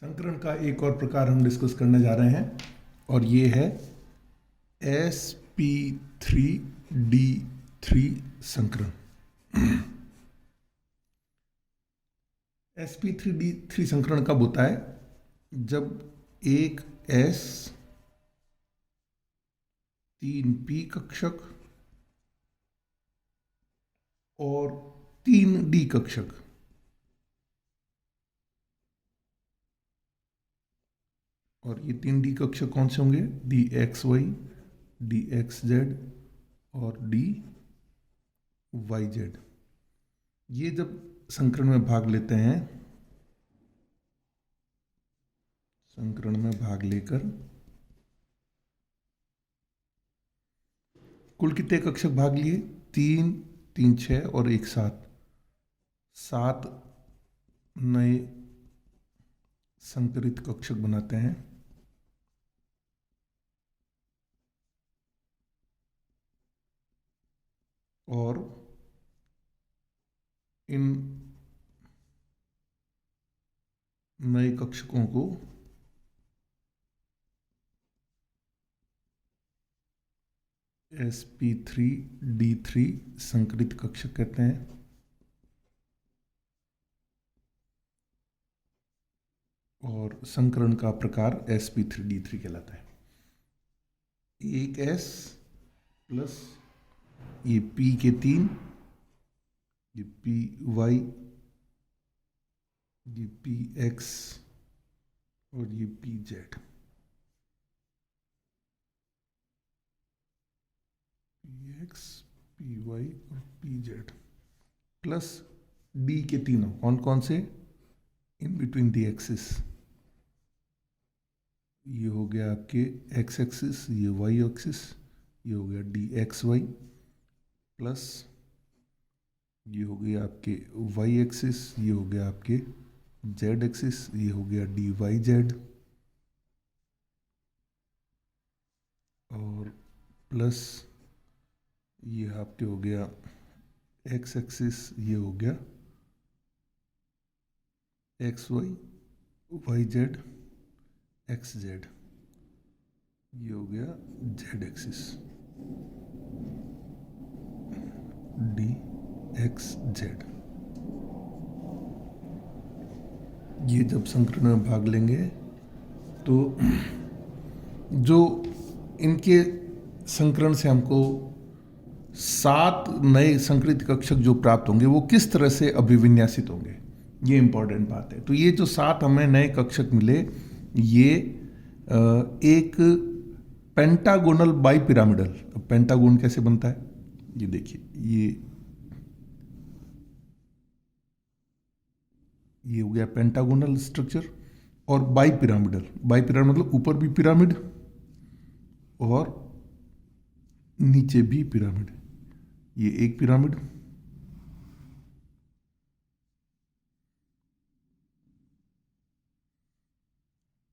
संकरण का एक और प्रकार हम डिस्कस करने जा रहे हैं और ये है sp3d3 संकरण। sp3d3 संकरण कब होता है? जब एक s 3p कक्षक और 3d कक्षक और ये 3d कक्षक कौन से होंगे? dxy, dxz और dyz। ये जब संकरण में भाग लेते हैं, संकरण में भाग लेकर कुल कितने कक्षक भाग लिए? 3, 3, 6 और 1, 7। 7 नए संकरित कक्षक बनाते हैं और इन नए कक्षकों को sp3d3 संकरित कक्षक कहते हैं। और संकरण का प्रकार sp3d3 कहलाता है। एक s प्लस ये p के 3, ये py, ये px और ये pz। px, py और pz प्लस d के तीनों कौन कौन से? इन बिटवीन दी एक्सिस, ये हो गया आपके x एक्सिस, ये y एक्सिस, ये हो गया dxy प्लस ये हो गया आपके y एक्सिस, ये हो गया आपके z एक्सिस, ये हो गया dyz और प्लस ये आपके हो गया x एक्सिस, ये हो गया xy, yz, xz, ये हो गया z एक्सिस dxz। ये जब संकरण में भाग लेंगे तो जो इनके संकरण से हमको 7 नए संकरित कक्षक जो प्राप्त होंगे वो किस तरह से अभिविन्यासित होंगे, ये इंपॉर्टेंट बात है। तो ये जो 7 हमें नए कक्षक मिले, ये एक पेंटागोनल बाई पिरामिडल। अब पेंटागोन कैसे बनता है ये देखिए, ये हो गया पेंटागोनल स्ट्रक्चर और बाई पिरामिडल। बाई पिरामिड मतलब ऊपर भी पिरामिड और नीचे भी पिरामिड। ये एक पिरामिड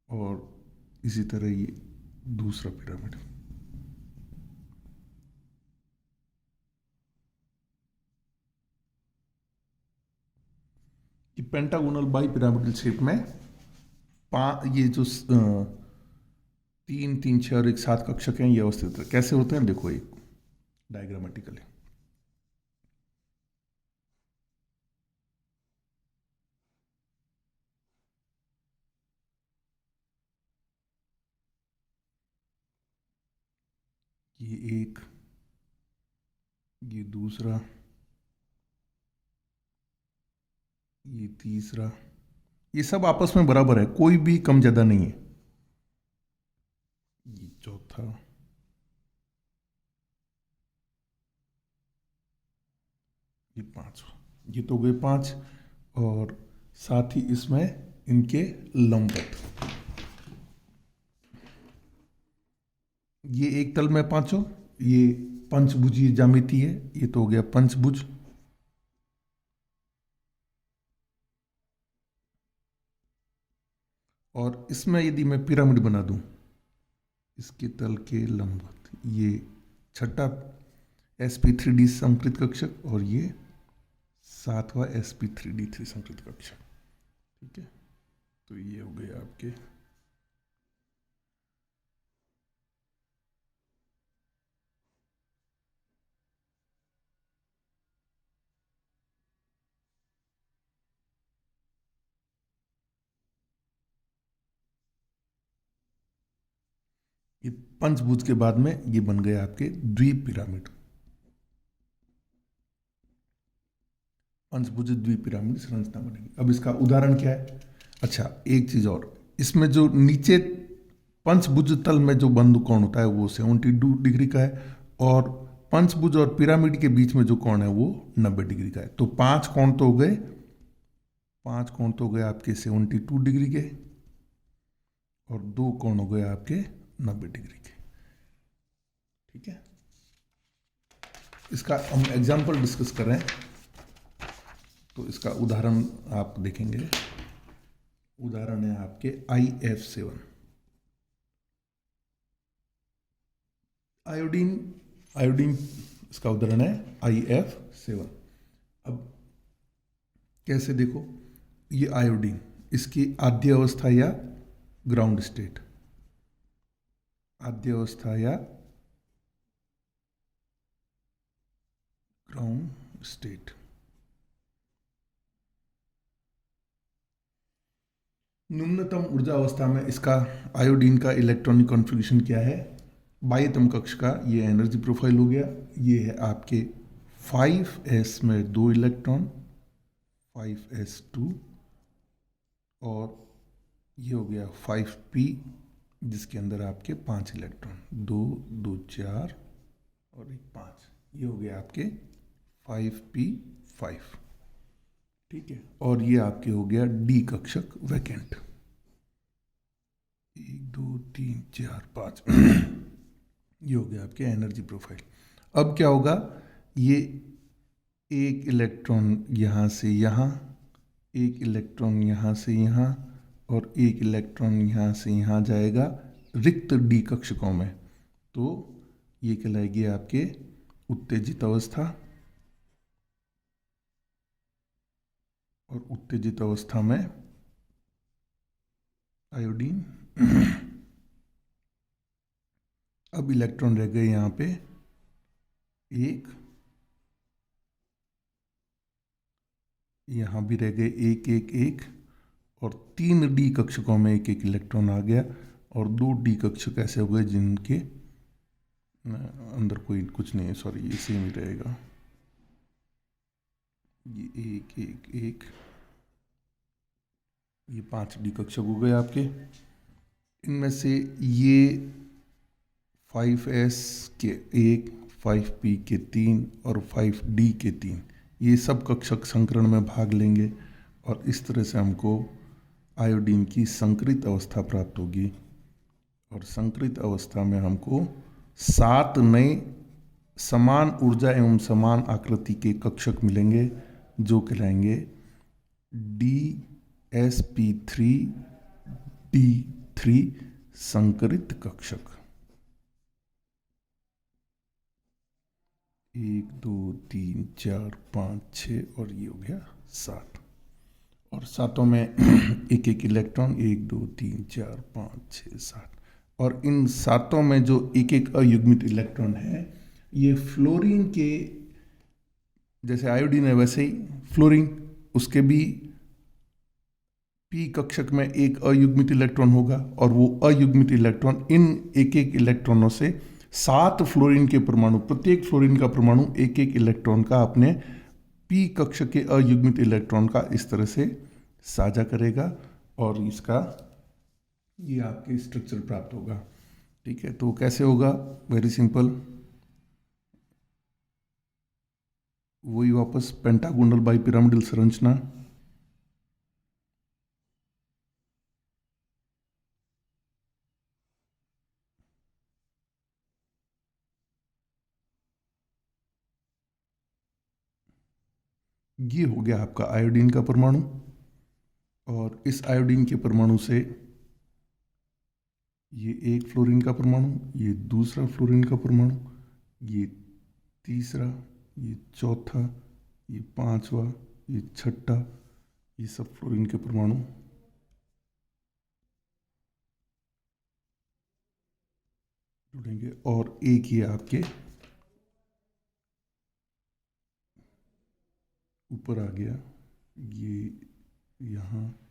और इसी तरह ये दूसरा पिरामिड। ये पेंटागोनल बाई पिरामिडल शेप में ये जो 3, 3, 6 और 1, 7 कक्षक हैं, ये अवस्थित है। कैसे होते हैं देखो, एक डायग्रामेटिकली। ये एक, ये दूसरा, ये तीसरा, ये सब आपस में बराबर है, कोई भी कम ज्यादा नहीं है। ये चौथा, ये पांचवा, ये तो गए 5 और साथ ही इसमें इनके लंबवत। ये एक तल में 5, ये पंचभुजीय ज्यामिति है, ये तो हो गया पंचभुज। और इसमें यदि मैं पिरामिड बना दूं, इसके तल के लंबवत, ये छठा sp3d संकरित कक्षक और ये 7वां sp3d3 संकरित कक्षक। ठीक है। तो ये हो गए आपके ये पंचभुज के बाद में ये बन गए आपके द्वीप पिरामिड। पंचभुज द्वीप पिरामिड संरचना बनेगी। अब इसका उदाहरण क्या है? अच्छा, एक चीज और, इसमें जो नीचे पंचभुज तल में जो बंद कोण होता है वो 72 डिग्री का है, और पंचभुज और पिरामिड के बीच में जो कोण है वो 90 डिग्री का है। तो पांच कोण तो हो गए, पांच कोण तो हो गए आपके 72 डिग्री के, और दो कोण हो गए आपके 90 डिग्री के। ठीक है, इसका हम एग्जाम्पल डिस्कस कर रहे हैं, तो इसका उदाहरण आप देखेंगे। उदाहरण है आपके IF7 आयोडीन। आयोडीन इसका उदाहरण है IF7। अब कैसे देखो, ये आयोडीन, इसकी आद्य अवस्था या ग्राउंड स्टेट, आद्य अवस्था या ग्राउंड स्टेट। न्यूनतम ऊर्जा अवस्था में इसका आयोडीन का इलेक्ट्रॉनिक कॉन्फ़िगरेशन क्या है? बाह्यतम कक्ष का ये एनर्जी प्रोफाइल हो गया। ये है आपके 5s में 2 इलेक्ट्रॉन, 5s2, और ये हो गया 5p जिसके अंदर आपके 5 इलेक्ट्रॉन, 2 2 4 और एक 5, ये हो गया आपके 5p5। ठीक है, और ये आपके हो गया डी कक्षक वैकेंट, 1 2 3 4 5 ये हो गया आपके एनर्जी प्रोफाइल। अब क्या होगा, ये एक इलेक्ट्रॉन यहाँ से यहाँ, एक इलेक्ट्रॉन यहाँ से यहाँ, और एक इलेक्ट्रॉन यहाँ से यहाँ जाएगा रिक्त डी कक्षकों में। तो ये कहलाएगी आपके उत्तेजित अवस्था, और उत्तेजित अवस्था में आयोडीन अब इलेक्ट्रॉन रह गए यहाँ पे एक, यहाँ भी रह गए एक एक एक, और 3 डी कक्षकों में एक एक इलेक्ट्रॉन आ गया, और 2 डी कक्षक ऐसे हो गए जिनके अंदर कोई कुछ नहीं है, सॉरी ये सेम ही रहेगा, ये एक एक एक, ये 5 डी कक्षक हो गए आपके। इनमें से ये 5s के 1, 5p के 3 और 5d के 3, ये सब कक्षक संकरण में भाग लेंगे, और इस तरह से हमको आयोडीन की संकरित अवस्था प्राप्त होगी। और संकरित अवस्था में हमको 7 नए समान ऊर्जा एवं समान आकृति के कक्षक मिलेंगे, जो कहलाएंगे DsP3D3 संकरित कक्षक। 1 2 3 4 5 6 और ये हो गया 7, और सातों में एक एक इलेक्ट्रॉन, 1 2 3 4 5 6 7, और इन सातों में जो एक एक अयुग्मित इलेक्ट्रॉन है, ये फ्लोरीन के, जैसे आयोडीन है वैसे ही फ्लोरीन, उसके भी p कक्षक में एक अयुग्मित इलेक्ट्रॉन होगा, और वो अयुग्मित इलेक्ट्रॉन इन एक एक इलेक्ट्रॉनों से 7 फ्लोरीन के परमाणु, प्रत्येक फ्लोरीन का परमाणु एक एक इलेक्ट्रॉन का अपने p कक्षक के अयुग्मित इलेक्ट्रॉन का इस तरह से साझा करेगा, और इसका ये आपके स्ट्रक्चर प्राप्त होगा। ठीक है, तो कैसे होगा? वेरी सिंपल, वही वापस पेंटागोनल बाइपिरामिडल संरचना। ये हो गया आपका आयोडीन का परमाणु, और इस आयोडीन के परमाणु से ये एक फ्लोरीन का परमाणु, ये दूसरा फ्लोरीन का परमाणु, ये तीसरा, ये चौथा, ये पांचवा, ये छठा, ये सब फ्लोरीन के परमाणु जुड़ेंगे और एक ये आपके ऊपर आ गया, ये यहाँ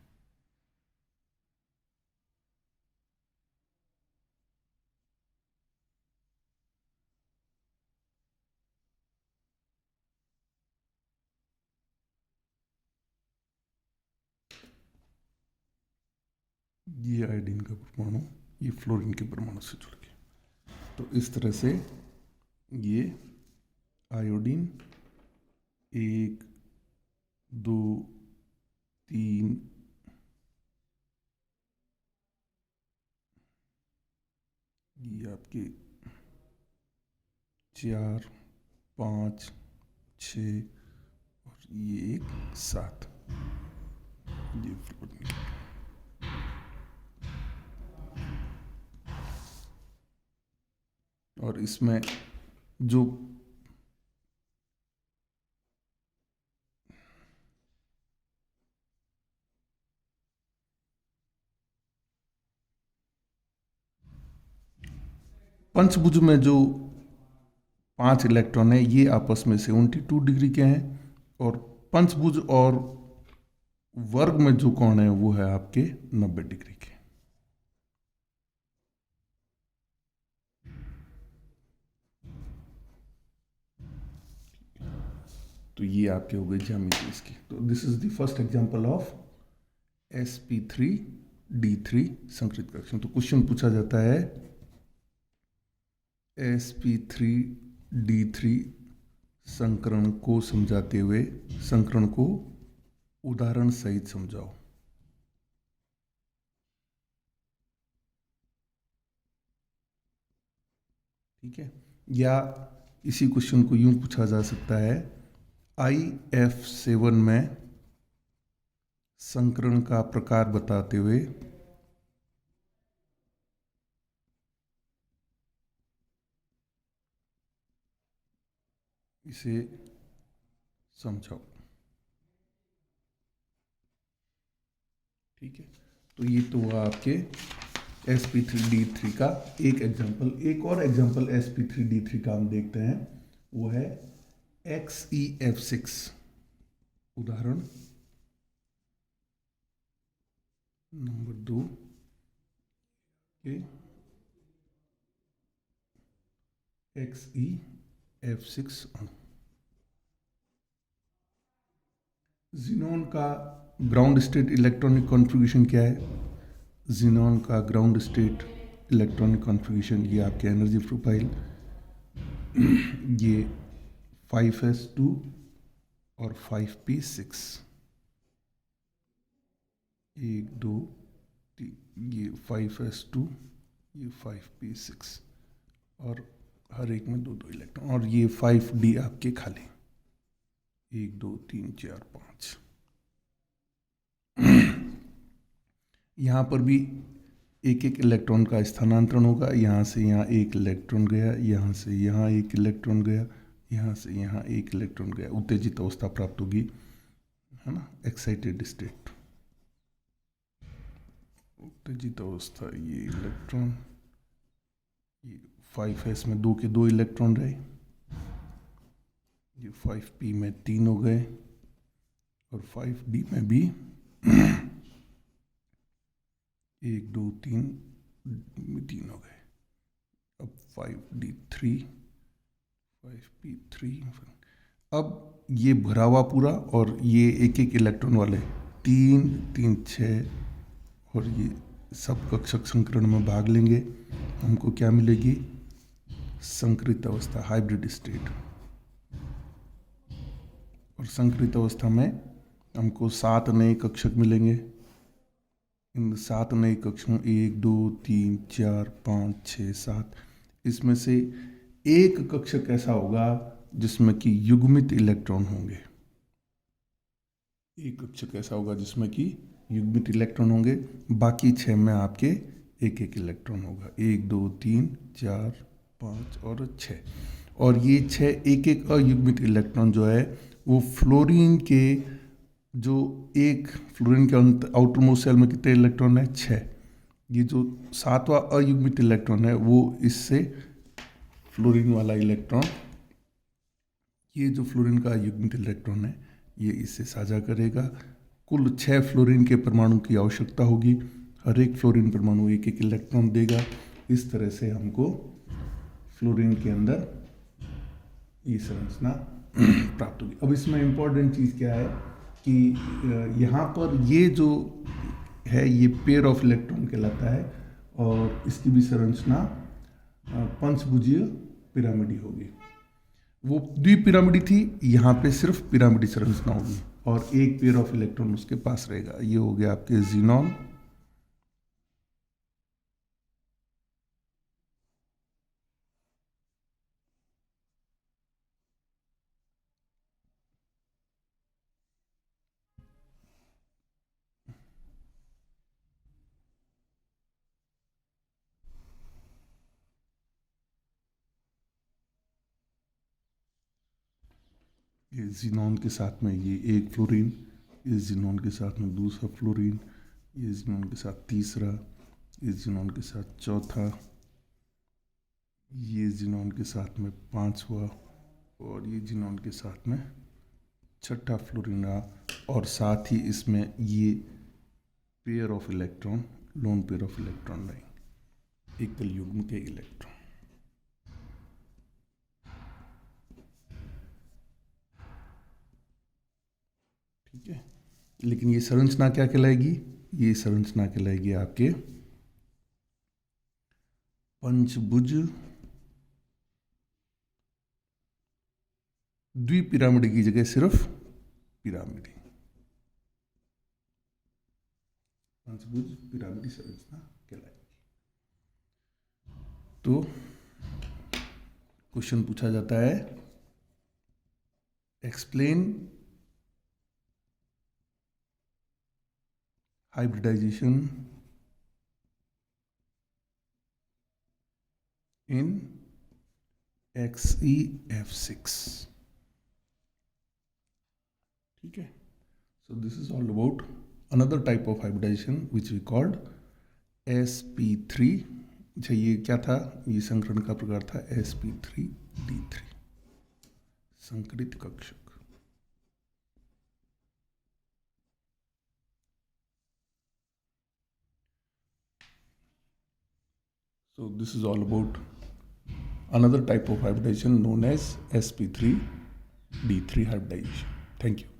ये आयोडीन का परमाणु ये फ्लोरीन के परमाणु से जुड़ गया। तो इस तरह से ये आयोडीन 1 2 3 ये आपके 4 5 6 और ये 7 ये फ्लोरीन। और इसमें जो पंचभुज में जो 5 इलेक्ट्रॉन है ये आपस में 72 डिग्री के हैं, और पंचभुज और वर्ग में जो कोण है वो है आपके 90 डिग्री के। तो ये आपके हो गए ज्यामिति इसकी। तो this is the first example of sp3d3 संकरित कक्षक। तो क्वेश्चन पूछा जाता है sp3d3 संकरण को समझाते हुए संकरण को उदाहरण सहित समझाओ। ठीक है, या इसी क्वेश्चन को यूं पूछा जा सकता है IF7 में संकरण का प्रकार बताते हुए इसे समझाओ। ठीक है, तो ये तो हुआ आपके sp3d3 का एक एग्जांपल। एक और एग्जांपल sp3d3 का हम देखते हैं, वो है XeF6 उदाहरण नंबर 2 के XeF6 अणु। ज़ीनॉन का ग्राउंड स्टेट इलेक्ट्रॉनिक कॉन्फ़िगरेशन क्या है? ज़ीनॉन का ग्राउंड स्टेट इलेक्ट्रॉनिक कॉन्फ़िगरेशन ये आपके एनर्जी प्रोफाइल ये 5s2 और 5p6 1 2 3 ये 5s2 ये 5p6 और हर एक में 2 2 इलेक्ट्रॉन, और ये 5d आपके खाली 1 2 3 4 5। यहाँ पर भी एक एक इलेक्ट्रॉन का स्थानांतरण होगा। यहाँ से यहाँ एक इलेक्ट्रॉन गया, यहाँ से यहाँ एक इलेक्ट्रॉन गया, यहाँ से यहाँ एक इलेक्ट्रॉन गया, उत्तेजित अवस्था प्राप्त होगी, है ना, एक्साइटेड स्टेट। उत्तेजित अवस्था ये इलेक्ट्रॉन, ये 5s में 2 के 2 इलेक्ट्रॉन रहे, ये 5p में 3 हो गए, और 5d में भी 1 2 3 3 हो गए। अब 5d3 5p3, अब ये भरा हुआ पूरा, और ये एक एक इलेक्ट्रॉन वाले 3 3 6, और ये सब कक्षक संकरण में भाग लेंगे। हमको क्या मिलेगी? संकरित अवस्था, हाइब्रिड स्टेट। और संकरित अवस्था में हमको 7 नए कक्षक मिलेंगे। इन 7 नए कक्षकों 1 2 3 4 5 6 7, इसमें से एक कक्षक ऐसा होगा जिसमें कि युग्मित इलेक्ट्रॉन होंगे। एक कक्षक ऐसा होगा जिसमें कि युग्मित इलेक्ट्रॉन होंगे, बाकी 6 में आपके एक एक इलेक्ट्रॉन होगा, 1 2 3 4 5 और 6। और ये 6 एक एक अयुग्मित इलेक्ट्रॉन जो है वो फ्लोरीन के, जो एक फ्लोरीन के आउटर मोस्ट शेल में कितने इलेक्ट्रॉन है? 6। ये जो सातवां अयुग्मित इलेक्ट्रॉन है वो इससे फ्लोरीन वाला इलेक्ट्रॉन, ये जो फ्लोरीन का अयुग्मित इलेक्ट्रॉन है ये इससे साझा करेगा। कुल 6 फ्लोरीन के परमाणु की आवश्यकता होगी, हर एक फ्लोरीन परमाणु एक एक इलेक्ट्रॉन देगा। इस तरह से हमको फ्लोरीन के अंदर ये संरचना प्राप्त होगी। अब इसमें इम्पोर्टेंट चीज़ क्या है कि यहाँ पर ये जो है ये पेयर ऑफ इलेक्ट्रॉन कहलाता है और इसकी भी संरचना पंचभुजीय पिरामिडी होगी। वो द्विपिरामिडी थी, यहाँ पे सिर्फ पिरामिडी संरचना होगी और एक पेयर ऑफ इलेक्ट्रॉन उसके पास रहेगा। ये हो गया आपके जीनॉन, ये जीनॉन के साथ में ये एक फ्लोरीन, इस जीनॉन के साथ में दूसरा फ्लोरीन, ये जीनॉन के साथ तीसरा, इस जीनॉन के साथ चौथा, ये जीनॉन के साथ में पांचवा और ये जीनॉन के साथ में छठा फ्लोरीन रहा। और साथ ही इसमें ये pair of electron, lone pair of electron रहेंगे, एकल युग्म के इलेक्ट्रॉन। ठीक है, लेकिन ये संरचना क्या कहलाएगी? ये संरचना कहलाएगी आपके पंचभुज द्विपिरामिड की जगह सिर्फ पिरामिड, पंचभुज पिरामिडी संरचना कहलाएगी। तो क्वेश्चन पूछा जाता है, एक्सप्लेन hybridization in XeF6. ठीक है, so this is all about another type of hybridization which we called sp3। अच्छा, ये क्या था? ये संकरण का प्रकार था sp3d3, संकरित कक्षक। So this is all about another type of hybridization known as sp3d3 hybridization. Thank you.